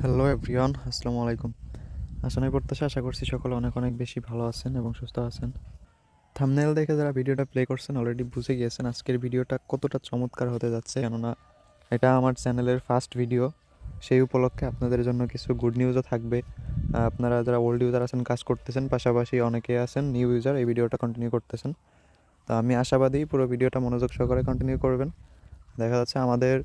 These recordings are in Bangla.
হ্যালো এভরিওয়ান, আসসালামু আলাইকুম। আসলে প্রত্যাশা আশা করছি সকলে অনেক অনেক বেশি ভালো আছেন এবং সুস্থ আছেন। থাম্বনেল দেখে যারা ভিডিওটা প্লে করছেন অলরেডি বুঝে গিয়েছেন আজকের ভিডিওটা কতটা চমৎকার হতে যাচ্ছে, কেননা এটা আমার চ্যানেলের ফার্স্ট ভিডিও। সেই উপলক্ষে আপনাদের জন্য কিছু গুড নিউজও থাকবে। আপনারা যারা ওল্ড ইউজার আছেন, কাজ করতেছেন, পাশাপাশি অনেকে আছেন নিউ ইউজার, এই ভিডিওটা কন্টিনিউ করতেছেন। তো আমি আশাবাদী পুরো ভিডিওটা মনোযোগ সহকারে কন্টিনিউ করবেন। দেখা যাচ্ছে আমাদের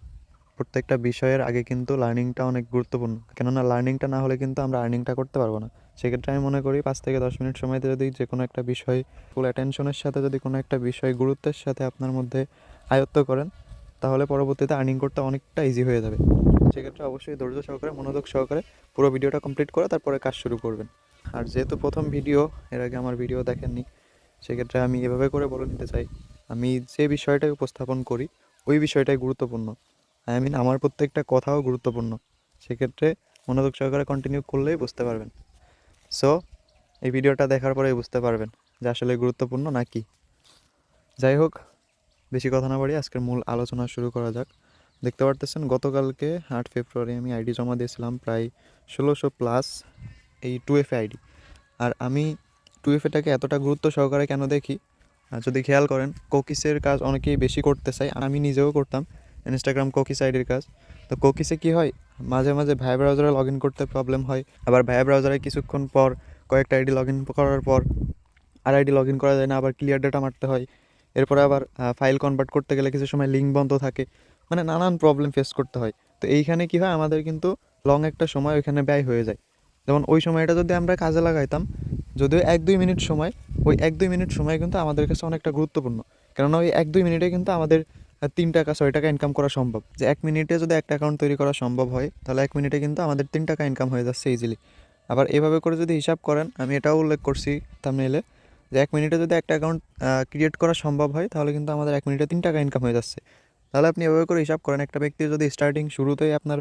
প্রত্যেকটা বিষয়ের আগে কিন্তু লার্নিংটা অনেক গুরুত্বপূর্ণ, কেননা লার্নিংটা না হলে কিন্তু আমরা আর্নিংটা করতে পারবো না। সেক্ষেত্রে আমি মনে করি 5 থেকে 10 মিনিট সময়তে যদি যে কোনো একটা বিষয় ফুল অ্যাটেনশনের সাথে যদি কোনো একটা বিষয় গুরুত্বের সাথে আপনার মধ্যে আয়ত্ত করেন, তাহলে পরবর্তীতে আর্নিং করতে অনেকটা ইজি হয়ে যাবে। সেক্ষেত্রে অবশ্যই ধৈর্য সহকারে মনোযোগ সহকারে পুরো ভিডিওটা কমপ্লিট করে তারপরে কাজ শুরু করবেন। আর যেহেতু প্রথম ভিডিও, এর আগে আমার ভিডিও দেখেননি, সেক্ষেত্রে আমি এভাবে করে বলে নিতে চাই, আমি যে বিষয়টাই উপস্থাপন করি ওই বিষয়টাই গুরুত্বপূর্ণ। আমার প্রত্যেকটা কথাও গুরুত্বপূর্ণ। সেক্ষেত্রে মনোযোগ সহকারে কন্টিনিউ করলেই বুঝতে পারবেন। সো এই ভিডিওটা দেখার পরেই বুঝতে পারবেন যে আসলে গুরুত্বপূর্ণ নাকি। যাই হোক, বেশি কথা না বাড়ি আজকের মূল আলোচনা শুরু করা যাক। দেখতে পারতেছেন গতকালকে 8 ফেব্রুয়ারি আমি আইডি জমা দিয়েছিলাম প্রায় 1600+ এই 2FA আইডি। আর আমি 2FAটাকে এতটা গুরুত্ব সহকারে কেন দেখি, যদি খেয়াল করেন, কোকিসের কাজ অনেকেই বেশি করতে চায়, আমি নিজেও করতাম ইনস্টাগ্রাম কোকিস আইডির কাজ। তো কোকিসে কি হয়, মাঝে মাঝে ভায়া ব্রাউজারে লগ ইন করতে প্রবলেম হয়, আবার ভায়া ব্রাউজারে কিছুক্ষণ পর কয়েকটা আইডি লগ ইন করার পর আর আইডি লগ ইন করা যায় না, আবার ক্লিয়ার ডেটা মারতে হয়। এরপরে আবার ফাইল কনভার্ট করতে গেলে কিছু সময় লিঙ্ক বন্ধ থাকে, মানে নানান প্রবলেম ফেস করতে হয়। তো এইখানে কি হয়, আমাদের কিন্তু লং একটা সময় ওইখানে ব্যয় হয়ে যায়। যেমন ওই সময়টা যদি আমরা কাজে লাগাইতাম, যদিও 1-2 মিনিট সময়, ওই 1-2 মিনিট সময় কিন্তু আমাদের কাছে অনেকটা গুরুত্বপূর্ণ। কেননা ওই 1-2 মিনিটে কিন্তু আমাদের 3 টাকা 6 টাকা ইনকাম করা সম্ভব। যে 1 মিনিটে যদি একটা অ্যাকাউন্ট তৈরি করা সম্ভব হয়, তাহলে 1 মিনিটে কিন্তু আমাদের 3 টাকা ইনকাম হয়ে যাচ্ছে ইজিলি। আবার এভাবে করে যদি হিসাব করেন, আমি এটাও উল্লেখ করছি থাম্বনেইলে, যে 1 মিনিটে যদি একটা অ্যাকাউন্ট ক্রিয়েট করা সম্ভব হয়, তাহলে কিন্তু আমাদের 1 মিনিটে 3 টাকা ইনকাম হয়ে যাচ্ছে। তাহলে আপনি এভাবে করে হিসাব করেন, একটা ব্যক্তির যদি স্টার্টিং শুরুতেই আপনার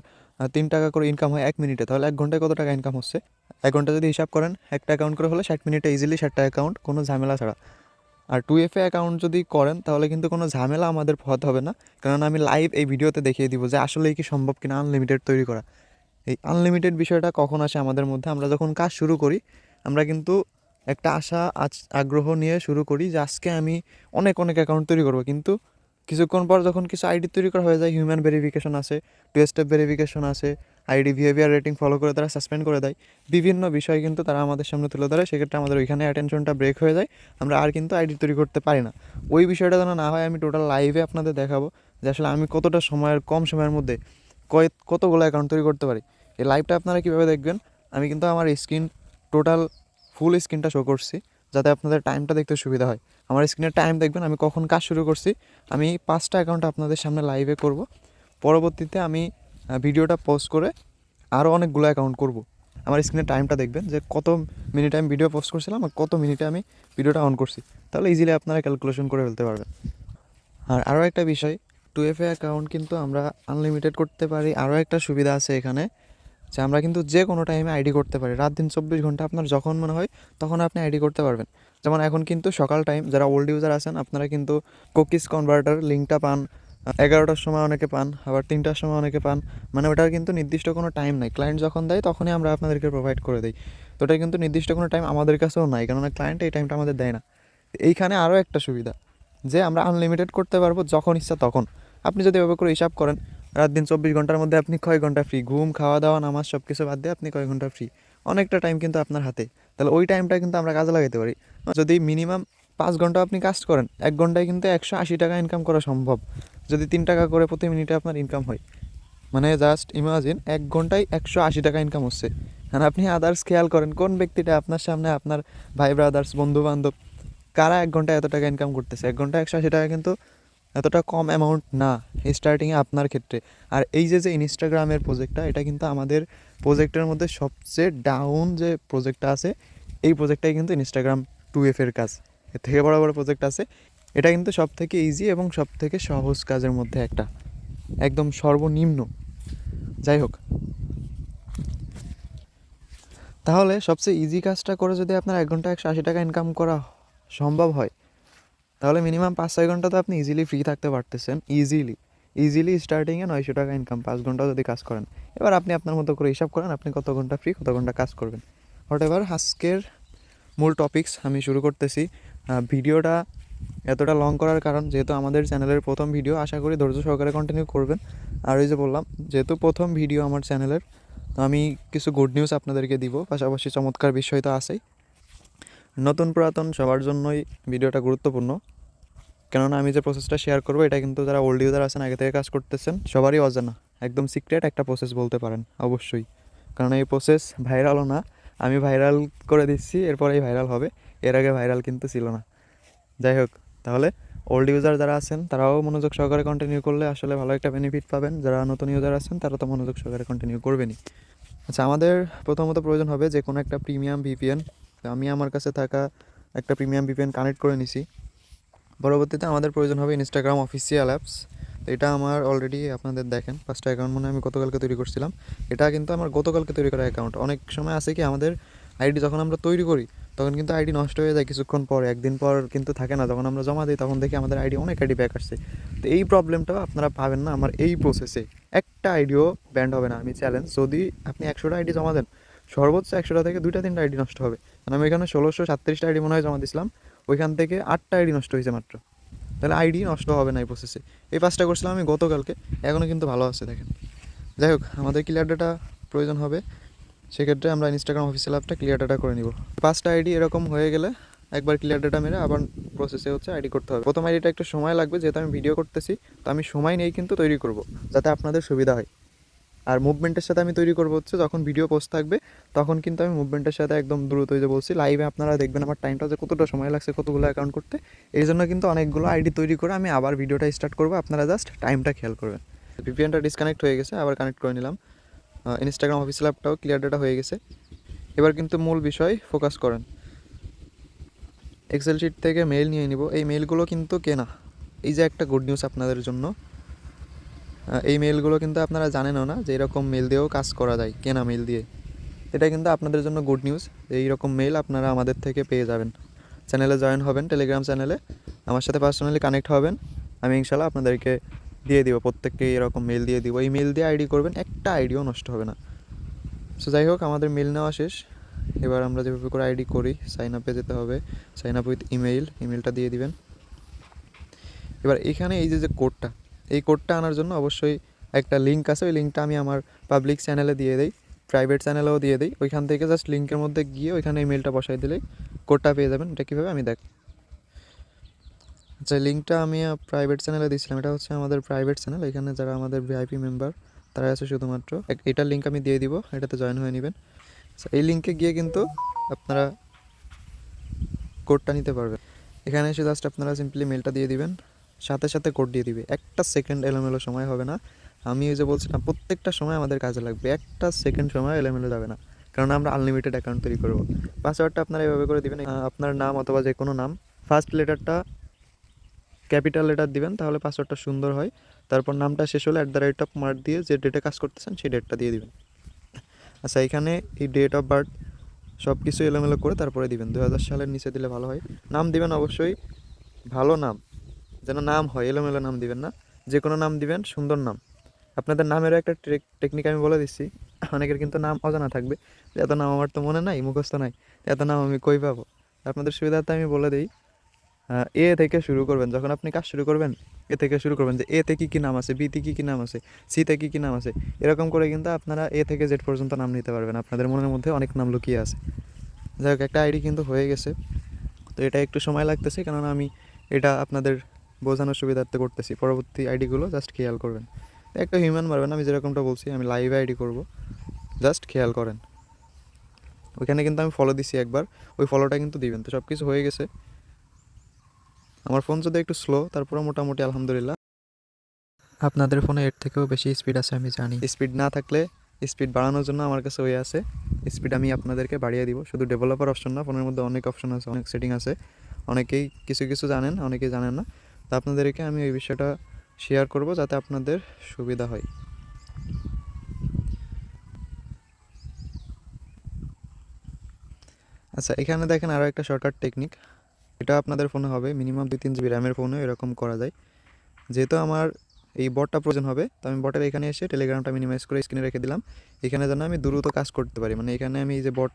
3 টাকা করে ইনকাম হয় 1 মিনিটে, তাহলে 1 ঘন্টায় কত টাকা ইনকাম হচ্ছে। 1 ঘন্টা যদি হিসাব করেন, একটা অ্যাকাউন্ট করে হলে 60 মিনিটে ইজিলি 60টা অ্যাকাউন্ট, কোনো ঝামেলা ছাড়া। আর 2FA অ্যাকাউন্ট যদি করেন, তাহলে কিন্তু কোনো ঝামেলা আমাদের পোহাতে হবে না, কারণ আমি লাইভ এই ভিডিওতে দেখিয়ে দিব যে আসলেই কি সম্ভব কিনা আনলিমিটেড তৈরি করা। এই আনলিমিটেড বিষয়টা কখন আসে আমাদের মধ্যে, আমরা যখন কাজ শুরু করি, আমরা কিন্তু একটা আশা আগ্রহ নিয়ে শুরু করি যে আজকে আমি অনেক অনেক অ্যাকাউন্ট তৈরি করবো, কিন্তু কিছুক্ষণ পর যখন কিছু আইডি তৈরি করা হয়ে যায়, হিউম্যান ভেরিফিকেশন আছে, 2 স্টেপ ভেরিফিকেশন আছে, আইডি বিহেভিয়ার রেটিং ফলো করে তারা সাসপেন্ড করে দেয়, বিভিন্ন বিষয় কিন্তু তারা আমাদের সামনে তুলে ধরে। সেক্ষেত্রে আমাদের ওইখানে অ্যাটেনশনটা ব্রেক হয়ে যায়, আমরা আর কিন্তু আইডি তৈরি করতে পারি না। ওই বিষয়টা যেন না হয়, আমি টোটাল লাইভে আপনাদের দেখাবো যে আসলে আমি কতটা সময়ের কম সময়ের মধ্যে কতগুলো অ্যাকাউন্ট তৈরি করতে পারি। এই লাইভটা আপনারা কীভাবে দেখবেন, আমি কিন্তু আমার স্ক্রিন টোটাল ফুল স্ক্রিনটা শো করছি, যাতে আপনাদের টাইমটা দেখতে সুবিধা হয়। আমার স্ক্রিনের টাইম দেখবেন, আমি কখন কাজ শুরু করছি। আমি 5টা অ্যাকাউন্ট আপনাদের সামনে লাইভে করব, পরবর্তীতে আমি ভিডিওটা পোস্ট করে আরও অনেকগুলো অ্যাকাউন্ট করব। আমার স্ক্রিনের টাইমটা দেখবেন যে কত মিনিটে আমি ভিডিও পোস্ট করছিলাম আর কত মিনিটে আমি ভিডিওটা অন করছি, তাহলে ইজিলি আপনারা ক্যালকুলেশন করে ফেলতে পারবেন। আর আরও একটা বিষয়, 2FA অ্যাকাউন্ট কিন্তু আমরা আনলিমিটেড করতে পারি। আরও একটা সুবিধা আছে এখানে, যে আমরা কিন্তু যে কোনো টাইমে আইডি করতে পারি, রাত দিন 24 ঘন্টা আপনার যখন মনে হয় তখন আপনি আইডি করতে পারবেন। যেমন এখন কিন্তু সকাল টাইম, যারা ওল্ড ইউজার আছেন আপনারা কিন্তু কুকিজ কনভার্টার লিঙ্কটা পান 11টার সময়, অনেকে পান আবার 3টার সময় অনেকে পান। মানে ওটার কিন্তু নির্দিষ্ট কোনো টাইম নাই, ক্লায়েন্ট যখন দেয় তখনই আমরা আপনাদেরকে প্রোভাইড করে দিই। তো ওটা কিন্তু নির্দিষ্ট কোনো টাইম আমাদের কাছেও নাই, কেননা ক্লায়েন্ট এই টাইমটা আমাদের দেয় না। এইখানে আরও একটা সুবিধা, যে আমরা আনলিমিটেড করতে পারবো যখন ইচ্ছা তখন। আপনি যদি এভাবে করে হিসাব করেন, রাত দিন 24 ঘন্টার মধ্যে আপনি কয় ঘন্টা ফ্রি, ঘুম খাওয়া দাওয়া নামাজ সব কিছু বাদ দিয়ে আপনি কয় ঘন্টা ফ্রি, অনেকটা টাইম কিন্তু আপনার হাতে। তাহলে ওই টাইমটা কিন্তু আমরা কাজে লাগাতে পারি। যদি মিনিমাম 5 ঘন্টা আপনি কাজ করেন, 1 ঘন্টায় কিন্তু 180 টাকা ইনকাম করা সম্ভব, যদি 3 টাকা করে প্রতি মিনিটে আপনার ইনকাম হয়। মানে জাস্ট ইমাজিন, 1 ঘন্টায় 180 টাকা ইনকাম হচ্ছে। আর আপনি আদার্স খেয়াল করেন, কোন ব্যক্তিটা আপনার সামনে, আপনার ভাই ব্রাদার্স বন্ধু বান্ধব, কারা 1 ঘন্টায় এত টাকা ইনকাম করতেছে? 1 ঘন্টায় 180 টাকা কিন্তু এতটা কম অ্যামাউন্ট না স্টার্টিংয়ে আপনার ক্ষেত্রে। আর এই যে ইনস্টাগ্রামের প্রজেক্টটা, এটা কিন্তু আমাদের প্রজেক্টের মধ্যে সবচেয়ে ডাউন যে প্রজেক্টটা আছে, এই প্রজেক্টটাই কিন্তু ইনস্টাগ্রাম 2F-এর কাজ। এর থেকে বড় বড় প্রজেক্ট আছে, এটা কিন্তু সব থেকে ইজি এবং সব থেকে সহজ কাজের মধ্যে একটা, একদম সর্বনিম্ন। যাই হোক, তাহলে সবচেয়ে ইজি কাজটা করে যদি আপনার 1 ঘন্টায় 180 টাকা ইনকাম করা সম্ভব হয়, তাহলে মিনিমাম 5-6 ঘন্টা তো আপনি ইজিলি ফ্রি থাকতে পারতেছেন, ইজিলি। ইজিলি স্টার্টিংয়ে 900 টাকা ইনকাম 5 ঘন্টা যদি কাজ করেন। এবার আপনি আপনার মতো করে হিসাব করেন আপনি কত ঘন্টা ফ্রি, কত ঘন্টা কাজ করবেন। হোয়াট এভার, আজকের মূল টপিকস আমি শুরু করতেছি। ভিডিওটা এতটা লং করার কারণ যেহেতু আমাদের চ্যানেলের প্রথম ভিডিও, আশা করি ধৈর্য সহকারে কন্টিনিউ করবেন। আর ওই যে বললাম, যেহেতু প্রথম ভিডিও আমার চ্যানেলের, তো আমি কিছু গুড নিউজ আপনাদেরকে দিব, পাশাপাশি চমৎকার বিষয় তো আছেই। নতুন পুরাতন সবার জন্যই ভিডিওটা গুরুত্বপূর্ণ, কেননা আমি যে প্রসেসটা শেয়ার করবো এটা কিন্তু যারা ওল্ড ইউজার আছেন, আগে থেকে কাজ করতেছেন, সবারই অজানা, একদম সিক্রেট একটা প্রসেস বলতে পারেন অবশ্যই। কারণ এই প্রসেস ভাইরালও না, আমি ভাইরাল করে দিচ্ছি, এরপরেই ভাইরাল হবে, এর আগে ভাইরাল কিন্তু ছিল না। যাই হোক, তাহলে ওল্ড ইউজার যারা আছেন তারাও মনোযোগ সহকারে কন্টিনিউ করলে আসলে ভালো একটা বেনিফিট পাবেন। যারা নতুন ইউজার আছেন তারা তো মনোযোগ সহকারে কন্টিনিউ করবেনই। আচ্ছা, আমাদের প্রথমত প্রয়োজন হবে যে কোনো একটা প্রিমিয়াম ভিপিএন। আমি আমার কাছে থাকা একটা প্রিমিয়াম ভিপিএন কানেক্ট করে নিছি। পরবর্তীতে আমাদের প্রয়োজন হবে ইনস্টাগ্রাম অফিসিয়াল অ্যাপস। তো এটা আমার অলরেডি আপনাদের দেখেন 5টা অ্যাকাউন্ট মনে হয় আমি গতকালকে তৈরি করছিলাম। এটা কিন্তু আমার গতকালকে তৈরি করা অ্যাকাউন্ট। অনেক সময় আছে কি আমাদের আইডি যখন আমরা তৈরি করি তখন কিন্তু আইডি নষ্ট হয়ে যায় কিছুক্ষণ পর, একদিন পর কিন্তু থাকে না, যখন আমরা জমা দিই তখন দেখি আমাদের আইডি অনেক আইডি ব্যাক আসছে। তো এই প্রবলেমটাও আপনারা পাবেন না আমার এই প্রসেসে, একটা আইডিও ব্যান্ড হবে না। আমি চ্যালেঞ্জ, যদি আপনি 100টা আইডি জমা দেন, সর্বোচ্চ 100টা থেকে 2টা 3টা আইডি নষ্ট হবে। কারণ আমি এখানে 1637টা আইডি মনে হয় জমা দিয়েছিলাম, ওইখান থেকে 8টা আইডি নষ্ট হয়েছে মাত্র। তাহলে আইডি নষ্ট হবে না এই প্রসেসে। এই 5টা করছিলাম আমি গতকালকে, এখনও কিন্তু ভালো আছে দেখেন। যাই হোক, আমাদের ক্লিয়ার ডাটা প্রয়োজন হবে, সেক্ষেত্রে আমরা ইনস্টাগ্রাম অফিসিয়াল অ্যাপটা ক্লিয়ার ডাটা করে নিব। 5টা আইডি এরকম হয়ে গেলে একবার ক্লিয়ার ডাটা মেরে আবার প্রসেসে হচ্ছে আইডি করতে হবে। প্রথম আইডিটা একটু সময় লাগবে, যেহেতু আমি ভিডিও করতেছি, তো আমি সময় নিয়েই কিন্তু তৈরি করব যাতে আপনাদের সুবিধা হয়। আর মুভমেন্টের সাথে আমি তৈরি করবো হচ্ছে যখন ভিডিও পোস্ট থাকবে তখন কিন্তু আমি মুভমেন্টের সাথে একদম দ্রুত, যে বলছি লাইভে আপনারা দেখবেন আমার টাইমটা যে কতটা সময় লাগছে কতগুলো অ্যাকাউন্ট করতে। এই জন্য কিন্তু অনেকগুলো আইডি তৈরি করে আমি আবার ভিডিওটা স্টার্ট করবো, আপনারা জাস্ট টাইমটা খেয়াল করবেন। ভিপিএনটা ডিসকানেক্ট হয়ে গেছে, আবার কানেক্ট করে নিলাম। ইনস্টাগ্রাম অফিসিয়াল অ্যাপটাও ক্লিয়ার ডাটা হয়ে গেছে। এবার কিন্তু মূল বিষয় ফোকাস করেন। এক্সেল শিট থেকে মেইল নিয়ে নিব। এই মেইলগুলো কিন্তু কেনা, এই যে একটা গুড নিউজ আপনাদের জন্য, এই মেইলগুলো কিন্তু আপনারা জানেনও না যে এরকম মেইল দিয়েও কাজ করা যায়, কেনা মেইল দিয়ে। এটা কিন্তু আপনাদের জন্য গুড নিউজ, এই রকম মেইল আপনারা আমাদের থেকে পেয়ে যাবেন। চ্যানেলে জয়েন হবেন, টেলিগ্রাম চ্যানেলে আমার সাথে পার্সোনালি কানেক্ট হবেন, আমি ইনশাল্লাহ আপনাদেরকে দিয়ে দিব, প্রত্যেককে এরকম মেইল দিয়ে দিব। এই মেইল দিয়ে আইডি করবেন, একটা আইডিও নষ্ট হবে না। সো যাই হোক, আমাদের মেইল নেওয়া শেষ। এবার আমরা যেভাবে করে আইডি করি, সাইন আপে যেতে হবে, সাইন আপ উইথ ইমেলটা দিয়ে দিবেন। এবার এখানে এই যে কোডটা, এই কোডটা আনার জন্য অবশ্যই একটা লিঙ্ক আছে, ওই লিঙ্কটা আমি আমার পাবলিক চ্যানেলে দিয়ে দিই, প্রাইভেট চ্যানেলেও দিয়ে দিই। ওইখান থেকে জাস্ট লিঙ্কের মধ্যে গিয়ে ওইখানে ইমেলটা বসাই দিলেই কোডটা পেয়ে যাবেন। এটা কীভাবে আমি দেখ, আচ্ছা, লিঙ্কটা আমি প্রাইভেট চ্যানেলে দিয়েছিলাম, এটা হচ্ছে আমাদের প্রাইভেট চ্যানেল, এখানে যারা আমাদের ভিআইপি মেম্বার তারা আছে শুধুমাত্র। এটার লিঙ্ক আমি দিয়ে দিব, এটাতে জয়েন হয়ে নেবেন। আচ্ছা, এই লিঙ্কে গিয়ে কিন্তু আপনারা কোডটা নিতে পারবেন। এখানে এসে জাস্ট আপনারা সিম্পলি মেলটা দিয়ে দিবেন, সাথে সাথে কোড দিয়ে দিবে। একটা সেকেন্ড এলোমেলো সময় হবে না। আমি ওই যে বলছিলাম প্রত্যেকটা সময় আমাদের কাজে লাগবে, একটা সেকেন্ড সময় এলোমেলো যাবে না, কারণ আমরা আনলিমিটেড অ্যাকাউন্ট তৈরি করবো। পাসওয়ার্ডটা আপনারা এভাবে করে দিবেন, আপনার নাম অথবা যে কোনো নাম, ফার্স্ট লেটারটা ক্যাপিটাল লেটার দিবেন, তাহলে পাসওয়ার্ডটা সুন্দর হয়। তারপর নামটা শেষ হলে @মার্ক দিয়ে যে ডেটে কাজ করতেছেন সেই ডেটটা দিয়ে দিবেন। আচ্ছা, এখানে এই ডেট অফ বার্থ সব কিছু এলোমেলো করে তারপরে দিবেন, 2000 সালের নিচে দিলে ভালো হয়। নাম দিবেন অবশ্যই ভালো নাম, যেন নাম হয়, এলোমেলো নাম দিবেন না, যে কোনো নাম দিবেন, সুন্দর নাম। আপনাদের নামেরও একটা টেকনিক আমি বলে দিচ্ছি, অনেকের কিন্তু নাম অজানা থাকবে, এত নাম আমার তো মনে নাই, মুখস্থ নাই, এত নাম আমি কই পাবো। আপনাদের সুবিধার্থে আমি বলে দিই, এ থেকে শুরু করবেন, যখন আপনি কাজ শুরু করবেন এ থেকে শুরু করবেন, যে এতে কী কী নাম আছে, বিতে কী কী নাম আছে, সিতে কী কী নাম আছে, এরকম করে কিন্তু আপনারা এ থেকে জেড পর্যন্ত নাম নিতে পারবেন। আপনাদের মনের মধ্যে অনেক নাম লুকিয়ে আছে। যাই হোক, একটা আইডি কিন্তু হয়ে গেছে। তো এটা একটু সময় লাগতেছে, কেননা আমি এটা আপনাদের বোঝানোর সুবিধার্থে করতেছি, পরবর্তী আইডিগুলো জাস্ট খেয়াল করবেন। একটা হিউম্যান মারবেন, আমি যেরকমটা বলছি আমি লাইভে আইডি করব, জাস্ট খেয়াল করেন। ওইখানে কিন্তু আমি ফলো দিছি একবার, ওই ফলোটা কিন্তু দিবেন। তো সব কিছু হয়ে গেছে। আমার ফোন যদি একটু স্লো, তারপরে মোটামুটি আলহামদুলিল্লাহ। আপনাদের ফোনে এর থেকেও বেশি স্পিড আছে আমি জানি, স্পিড না থাকলে স্পিড বাড়ানোর জন্য আমার কাছে ওয়ে আছে, স্পিড আমি আপনাদেরকে বাড়িয়ে দিব। শুধু ডেভেলপার অপশন না, ফোনের মধ্যে অনেক অপশন আছে, অনেক সেটিং আছে, অনেকেই কিছু কিছু জানেন, অনেকেই জানেন না। তো আপনাদেরকে আমি এই বিষয়টা শেয়ার করব যাতে আপনাদের সুবিধা হয়। আচ্ছা, এখানে দেখেন আরও একটা শর্টকাট টেকনিক, এটা আপনাদের ফোনে হবে, মিনিমাম 2-3 জিবি র্যামের ফোনেও এরকম করা যায়। যেহেতু আমার এই বটটা প্রয়োজন হবে। তো আমি বটের এখানে এসে টেলিগ্রামটা মিনিমাইজ করে স্ক্রিনে রেখে দিলাম। এখানে যেন আমি দ্রুত কাজ করতে পারি, মানে এখানে আমি এই যে বট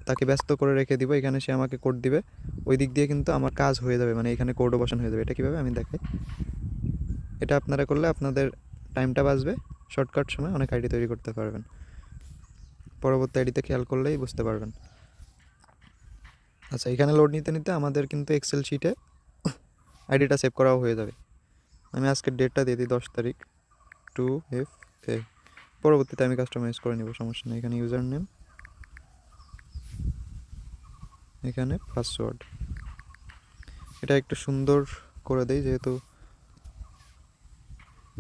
তাকে ব্যস্ত করে রেখে দিব, এখানে সে আমাকে কোড দিবে, ওই দিক দিয়ে কিন্তু আমার কাজ হয়ে যাবে, মানে এখানে কোডও বসানো হয়ে যাবে। এটা কীভাবে আমি দেখাই। এটা আপনারা করলে আপনাদের টাইমটা বাঁচবে, শর্টকাট সময় অনেক আইডি তৈরি করতে পারবেন। পরবর্তী আইডিতে খেয়াল করলেই বুঝতে পারবেন। আচ্ছা, এখানে লোড নিতে নিতে আমাদের কিন্তু এক্সেল শিটে আইডিটা সেভ করাও হয়ে যাবে। আমি আজকের ডেটটা দিয়ে দিই 10 তারিখ 2FA। পরবর্তীতে আমি কাস্টমাইজ করে নেব, সমস্যা নেই। এখানে ইউজার নেম, এখানে পাসওয়ার্ড। এটা একটু সুন্দর করে দেই, যেহেতু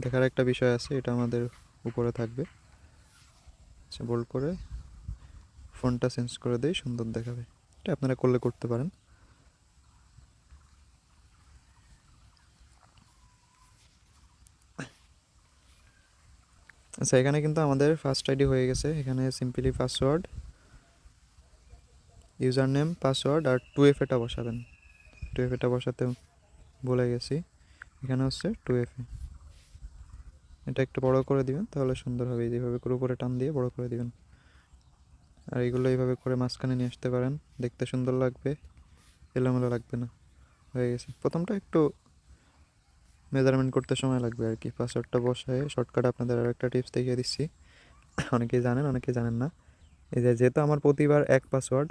দেখার একটা বিষয় আছে, এটা আমাদের উপরে থাকবে। আচ্ছা, বোল্ড করে ফন্টটা চেঞ্জ করে দেই, সুন্দর দেখাবে। এটা আপনারা করলে করতে পারেন। আচ্ছা, এখানে কিন্তু আমাদের ফার্স্ট আইডি হয়ে গেছে। এখানে simply password, user name, password আর 2FA বসাবেন। 2FA বসাতে ভুলে গেছি, এখানে হচ্ছে 2FA। এটা একটু বড় করে দিবেন, তাহলে সুন্দর হবে। যেভাবে করে উপরে টান দিয়ে বড় করে দিবেন। আর এইগুলো এইভাবে করে মাঝখানে নিয়ে আসতে পারেন, দেখতে সুন্দর লাগবে, এলোমেলো লাগবে না। হয়ে গেছে। প্রথমটা একটু মেজারমেন্ট করতে সময় লাগবে আর কি। পাসওয়ার্ডটা বসায় শর্টকাট আপনাদের আর একটা টিপস দেখিয়ে দিচ্ছি, অনেকেই জানেন অনেকেই জানেন না। এই যে যেহেতু আমার প্রতিবার এক পাসওয়ার্ড,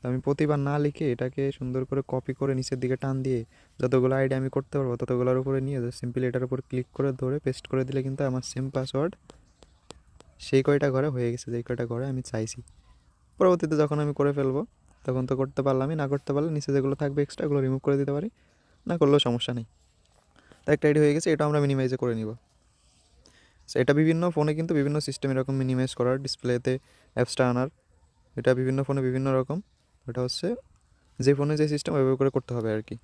আমি প্রতিবার না লিখে এটাকে সুন্দর করে কপি করে নিচের দিকে টান দিয়ে যতগুলো আইডি আমি করতে পারবো ততগুলোর উপরে নিয়ে সিম্পলি এটার উপর ক্লিক করে ধরে পেস্ট করে দিলে কিন্তু আমার সেম পাসওয়ার্ড সেই কয়টা ঘরে হয়ে গেছে, যেই কয়টা ঘরে আমি চাইছি। পরবর্তীতে যখন আমি করে ফেলবো তখন তো করতে পারলামই, না করতে পারলে নিচে যেগুলো থাকবে এক্সট্রা এগুলো রিমুভ করে দিতে পারি, না করলেও সমস্যা নেই। তো একটা আইডি হয়ে গেছে, এটা আমরা মিনিমাইজে করে নিব। এটা বিভিন্ন ফোনে কিন্তু বিভিন্ন সিস্টেম এরকম মিনিমাইজ করার, ডিসপ্লেতে অ্যাপসটা আনার, এটা বিভিন্ন ফোনে বিভিন্ন রকম। এটা হচ্ছে যে ফোনে যে সিস্টেম ওইভাবে করে করতে হবে আর কি।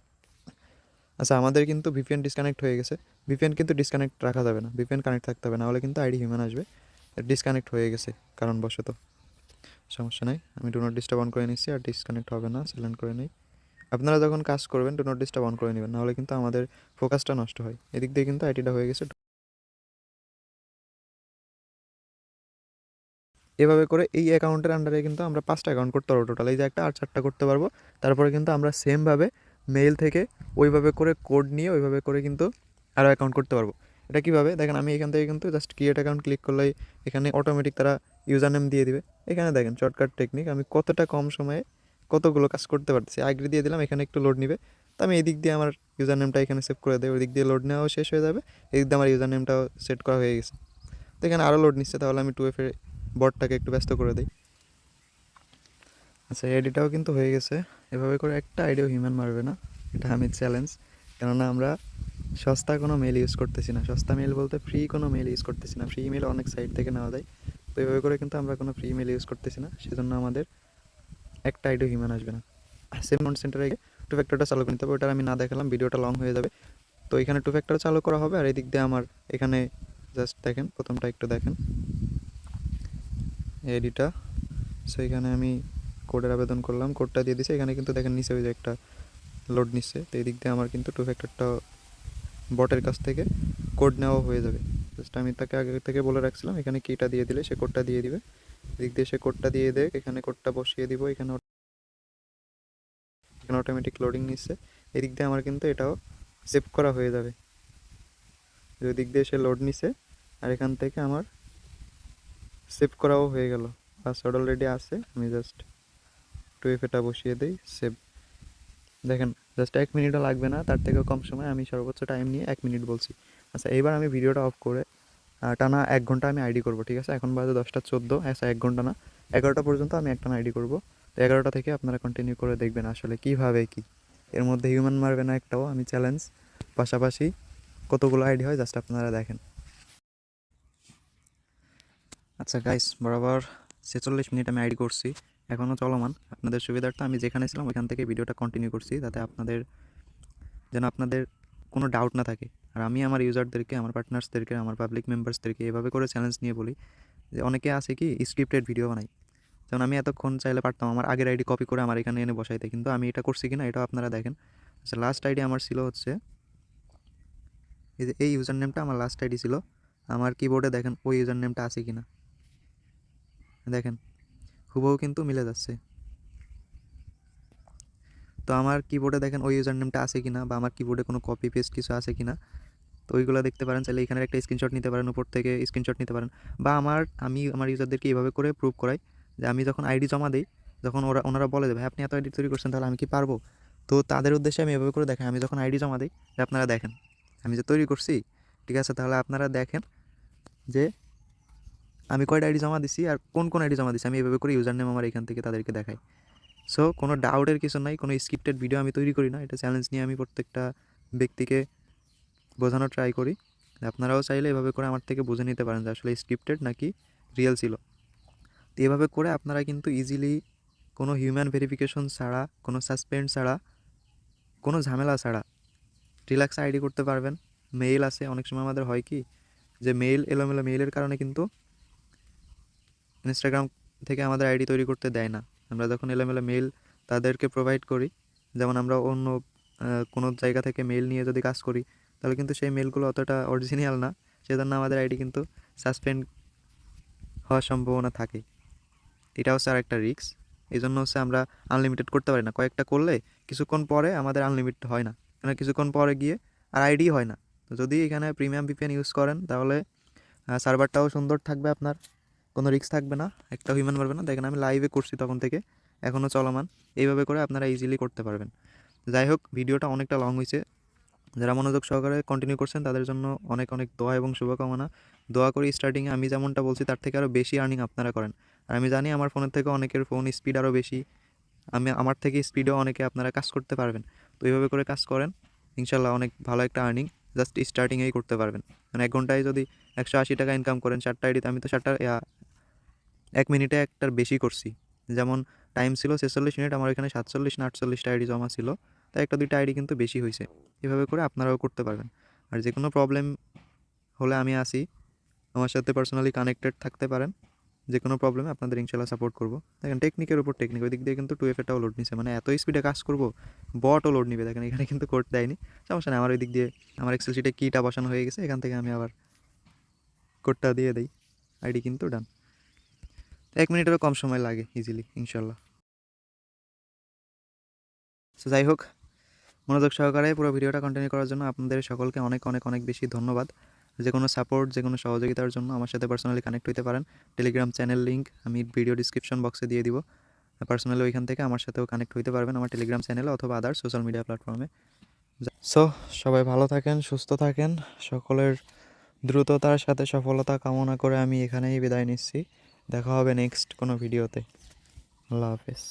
আচ্ছা, আমাদের কিন্তু ভিপিএন ডিসকানেক্ট হয়ে গেছে। ভিপিএন কিন্তু ডিসকানেক্ট রাখা যাবে না, ভিপিএন কানেক্ট থাকতে হবে, না হলে কিন্তু আইডি হিউম্যান আসবে। ডিসকানেক্ট হয়ে গেছে কারণবশত, সমস্যা নেই। আমি ডু নট ডিস্টার্ব অন করে নিচ্ছি, আর ডিসকানেক্ট হবে না, সাইলেন্ট করে নিই। আপনারা যখন কাজ করবেন ডু নট ডিস্টার্ব অন করে নেবেন, নাহলে কিন্তু আমাদের ফোকাসটা নষ্ট হয়। এদিক দিয়ে কিন্তু আইডিটা হয়ে গেছে। এভাবে করে এই অ্যাকাউন্টের আন্ডারে কিন্তু আমরা 5টা অ্যাকাউন্ট করতে পারবো টোটাল। এই যে একটা আর 4টা করতে পারবো। তারপরে কিন্তু আমরা সেমভাবে মেইল থেকে ওইভাবে করে কোড নিয়ে ওইভাবে করে কিন্তু আরও অ্যাকাউন্ট করতে পারবো। এটা কীভাবে দেখেন, আমি এখান থেকে কিন্তু জাস্ট ক্রিয়েট অ্যাকাউন্ট ক্লিক করলেই এখানে অটোমেটিক তারা ইউজার নেম দিয়ে দিবে। এখানে দেখেন শর্টকাট টেকনিক, আমি কতটা কম সময়ে কতগুলো কাজ করতে পারতেছি। আইডি দিয়ে দিলাম, এখানে একটু লোড নিবে, তো আমি এই দিক দিয়ে আমার ইউজার নেমটা এখানে সেভ করে দেয়, ওই দিক দিয়ে লোড নেওয়াও শেষ হয়ে যাবে, এই দিক দিয়ে আমার ইউজার নেমটাও সেট করা হয়ে গেছে। তো এখানে আরও লোড নিচ্ছে, তাহলে আমি 2FA বটটাকে একটু ব্যস্ত করে দিই। আচ্ছা, আইডিটাও কিন্তু হয়ে গেছে। এভাবে করে একটা আইডিও হিউম্যান মারবে না, এটা আমি চ্যালেঞ্জ। কেননা আমরা সস্তা কোনো মেল ইউজ করতেছি না, সস্তা মেল বলতে ফ্রি কোনো মেল ইউজ করতেছি না। ফ্রি মেল অনেক সাইট থেকে নেওয়া যায়, তো এভাবে করে কিন্তু আমরা কোনো ফ্রি মেল ইউজ করতেছি না, সেজন্য আমাদের একটা আইডিও হিউম্যান আসবে না। সেম কন্ট সেন্টারে গিয়ে 2FA চালু করে নিতে হবে, ওটা আমি না দেখালাম, ভিডিওটা লং হয়ে যাবে। তো এখানে 2FA চালু করা হবে, আর এই দিক দিয়ে আমার এখানে জাস্ট দেখেন, প্রথমটা একটু দেখেন আইডিটা। সো এখানে আমি কোডের আবেদন করলাম, কোডটা দিয়ে দিছে। এখানে কিন্তু দেখেন নিচে ওই যে একটা লোড নিচ্ছে, তো এই দিক দিয়ে আমার কিন্তু 2FA বটের কাছ থেকে কোড নেওয়া হয়ে যাবে। জাস্ট আমি তাকে আগে থেকে বলে রাখছিলাম এখানে কিটা দিয়ে দিলে সে কোডটা দিয়ে দিবে। দিক দিয়ে সে কোডটা দিয়ে দেখ, এখানে কোডটা বসিয়ে দিব। এখানে এখানে অটোমেটিক লোডিং নিচ্ছে। এদিক দিয়ে আমার কিন্তু এটাও সেভ করা হয়ে যাবে। ওই দিক দিয়ে সে লোড নিচ্ছে, আর এখান থেকে আমার সেভ করাও হয়ে গেল। পাসওয়ার্ড অলরেডি আছে, আমি জাস্ট 2FA বসিয়ে দিই, সেভ। দেখেন জাস্ট 1 মিনিটও লাগবে না, তার থেকেও কম সময়, আমি সর্বোচ্চ টাইম নিয়ে 1 মিনিট বলছি। আচ্ছা, এবার আমি ভিডিওটা অফ করে টানা 1 ঘন্টা আমি আইডি করবো, ঠিক আছে? এখন বাজে 10টা 14। আচ্ছা, 1 ঘন্টা না, 11টা পর্যন্ত আমি একটা আইডি করবো। তো 11টা থেকে আপনারা কন্টিনিউ করে দেখবেন আসলে কীভাবে কি এর মধ্যে হিউম্যান মারবে না একটাও, আমি চ্যালেঞ্জ। পাশাপাশি কতগুলো আইডি হয় জাস্ট আপনারা দেখেন। আচ্ছা গাইস, বরাবর 46 মিনিট আমি আইডি করছি, এখনও চলমান। আপনাদের সুবিধার্থে আমি যেখানে ছিলাম ওইখান থেকে ভিডিওটা কন্টিনিউ করছি, যাতে আপনাদের কোনো ডাউট না থাকে। আর আমি আমার ইউজারদেরকে, আমার পার্টনার্সদেরকে, আমার পাবলিক মেম্বার্সদেরকে এভাবে করে চ্যালেঞ্জ নিয়ে বলি যে অনেকে আছে কি স্ক্রিপ্টেড ভিডিও বানাই, যেমন আমি এতক্ষণ চাইলে পারতাম আমার আগের আইডি কপি করে আমার এখানে এনে বসাইতে, কিন্তু আমি এটা করছি কিনা এটাও আপনারা দেখেন। আচ্ছা, লাস্ট আইডি আমার ছিল হচ্ছে এই যে এই ইউজার নেমটা আমার লাস্ট আইডি ছিল, আমার কিবোর্ডে দেখেন ওই ইউজার নেমটা আছে কি না, দেখেন হুবহু কিন্তু মিলে যাচ্ছে। তো আমার কিবোর্ডে দেখেন ওই ইউজার নেমটা আছে কি না, বা আমার কিবোর্ডে কোনো কপি পেস্ট কিছু আছে কি না, তো ওইগুলো দেখতে পারেন। চাইলে এখানে একটা স্ক্রিনশট নিতে পারেন, উপর থেকে স্ক্রিনশট নিতে পারেন। বা আমি আমার ইউজারদেরকে এইভাবে করে প্রুভ করাই যে আমি যখন আইডি জমা দিই, যখন ওনারা বলে যে ভাই আপনি এত আইডি তৈরি করছেন, তাহলে আমি কি পারবো? তো তাদের উদ্দেশ্যে আমি এভাবে করে দেখাই, আমি যখন আইডি জমা দিই যে আপনারা দেখেন আমি যে তৈরি করছি, ঠিক আছে, তাহলে আপনারা দেখেন যে আমি কয়টা আইডি জমা দিছি আর কোন কোন আইডি জমা দিছি, আমি এভাবে করে ইউজার নেম আমার এখান থেকে তাদেরকে দেখাই। সো কোনো ডাউটের কিছু নাই, কোনো স্ক্রিপ্টেড ভিডিও আমি তৈরি করি না, এটা চ্যালেঞ্জ নিয়ে আমি প্রত্যেকটা ব্যক্তিকে বোঝানোর ট্রাই করি। আপনারাও চাইলে এভাবে করে আমার থেকে বুঝে নিতে পারেন যে আসলে স্ক্রিপ্টেড নাকি রিয়েল ছিল। তো এভাবে করে আপনারা কিন্তু ইজিলি কোনো হিউম্যান ভেরিফিকেশন ছাড়া, কোনো সাসপেন্ড ছাড়া, কোনো ঝামেলা ছাড়া রিল্যাক্স আইডি করতে পারবেন। মেইল আছে, অনেক সময় আমাদের হয় কি যে এলোমেলো মেইলের কারণে কিন্তু ইনস্টাগ্রাম থেকে আমাদের আইডি তৈরি করতে দেয় না। আমরা যখন এলোমেলো মেইল তাদেরকে প্রোভাইড করি, যেমন আমরা অন্য কোনো জায়গা থেকে মেইল নিয়ে যদি কাজ করি, তাহলে কিন্তু সেই মেইলগুলো অতটা অরিজিনাল না, সেজন্য আমাদের আইডি কিন্তু সাসপেন্ড হওয়ার সম্ভাবনা থাকে। এটা হচ্ছে আরেকটা রিস্ক। এই জন্য হচ্ছে আমরা আনলিমিটেড করতে পারি না, কয়েকটা করলে কিছুক্ষণ পরে আমাদের আনলিমিটেড হয় না, কেন কিছুক্ষণ পরে গিয়ে আর আইডি হয় না। তো যদি এখানে প্রিমিয়াম ভিপিএন ইউজ করেন, তাহলে সার্ভারটাও সুন্দর থাকবে, আপনার কোনো রিস্ক থাকবে না, একটা হিউম্যান পারবে না। দেখেন আমি লাইভে করছি তখন থেকে, এখনও চলমান। এইভাবে করে আপনারা ইজিলি করতে পারবেন। যাই হোক, ভিডিওটা অনেকটা লং হয়েছে, যারা মনোযোগ সহকারে কন্টিনিউ করছেন তাদের জন্য অনেক অনেক দোয়া এবং শুভকামনা। দোয়া করি স্টার্টিংয়ে আমি যেমনটা বলছি তার থেকে আরও বেশি আর্নিং আপনারা করেন। আর আমি জানি আমার ফোনের থেকে অনেকের ফোন স্পিড আরও বেশি, আমার থেকে স্পিডেও অনেকে আপনারা কাজ করতে পারবেন। তো এইভাবে করে কাজ করেন, ইনশাল্লাহ অনেক ভালো একটা আর্নিং জাস্ট স্টার্টিংয়েই করতে পারবেন। মানে 1 ঘন্টায় যদি 180 টাকা ইনকাম করেন 4টা আইডিতে, আমি তো 1 মিনিটে একটার বেশি করছি। যেমন টাইম ছিল 46 মিনিট, আমার এখানে 47 না 48টা আইডি জমা ছিল, তাই 1-2টা আইডি কিন্তু বেশি হয়েছে। এভাবে করে আপনারাও করতে পারবেন। আর যে কোনো প্রবলেম হলে আমি আছি, আমার সাথে পার্সোনালি কানেক্টেড থাকতে পারেন। যে কোনো প্রবলেমে আপনাদের ইনশাল্লাহ সাপোর্ট করবো। দেখেন টেকনিকের উপর টেকনিক, ওই দিক দিয়ে কিন্তু 2FA-টাও লোড নিছে, মানে এত স্পিডে কাজ করবো, বটও লোড নিবে। দেখেন এখানে কিন্তু কোড দেয়নি, সমস্যা নেই, আমার ওই দিক দিয়ে আমার এক্সেল শিটে কিটা বসানো হয়ে গেছে, এখান থেকে আমি আবার কোডটা দিয়ে দিই, আইডি কিন্তু ডান। 1 মিনিটেরও কম সময় লাগে ইজিলি ইনশাল্লাহ। সো যাই হোক, মনোযোগ সহকারে পুরো ভিডিওটা কন্টিনিউ করার জন্য আপনাদের সকলকে অনেক অনেক অনেক বেশি ধন্যবাদ। যে কোনো সাপোর্ট, যে কোনো সহযোগিতার জন্য আমার সাথে পার্সোনালি কানেক্ট হতে পারেন। টেলিগ্রাম চ্যানেল লিঙ্ক আমি ভিডিও ডিসক্রিপশন বক্সে দিয়ে দিব, পার্সোনালি ওইখান থেকে আমার সাথেও কানেক্ট হতে পারবেন আমার টেলিগ্রাম চ্যানেলে অথবা আদার সোশ্যাল মিডিয়া প্ল্যাটফর্মে। সো সবাই ভালো থাকেন, সুস্থ থাকেন, সকলের দ্রুততার সাথে সফলতা কামনা করে আমি এখানেই বিদায় নিচ্ছি। দেখা হবে নেক্সট কোনো ভিডিওতে। আল্লাহ হাফেজ।